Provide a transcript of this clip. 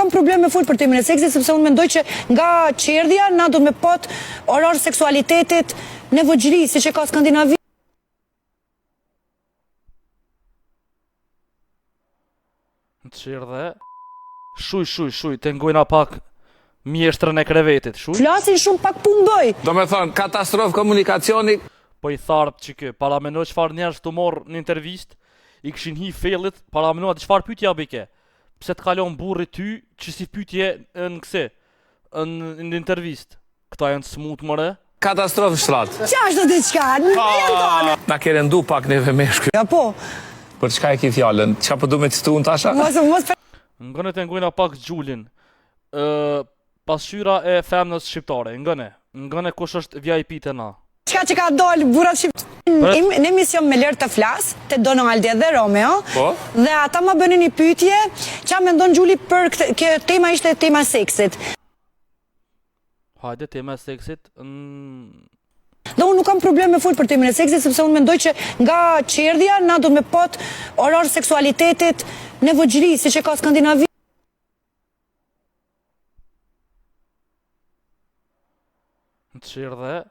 kam problem me fol për temën e seksit, sepse unë mendoj që nga qerdhja na do të me pot orar seksualitetit nevojgjëri, siç e ka Skandinavia. Qerdhe. Shuj, të ngojna pak mjeshtrën e krevetit, shuj. Flasin shumë pak punë bëj. Do me thonë, katastrofë komunikacioni. Po i tharp që kë, para menoj çfarë njerëz të morë në intervist, i këshin hi fellit, para menoj çfarë pyetje bike. Pse të kalon burri ty, që si pyetje në këse, në intervist. Këta janë smut mëre. Katastrofë shtrat. Qa është të diçka? Na ke rendu pak neve meshkuj. Ja po. Për çka e ki fjallën? Qa po du me citu unë tasha? Mos Ngëne të ngojna pak xhulin. Pasqyra e femnës shqiptare, ngëne kush është VIP të na. Qka që ka dollë burat shqiptarë në emision me lërë të flas të Donaldi dhe Romeo. Po? Dhe ata ma bënin një pyetje qa mendon Gjuli për kjo tema ishte tema seksit. Hajde, tema e seksit. Dhe unë nuk kam problem me fol për temën e seksit, sepse unë mendoj që nga qerdhja na do të me pot orar seksualitetit nevojgjëri, siç e ka Skandinavia. Qerdhe.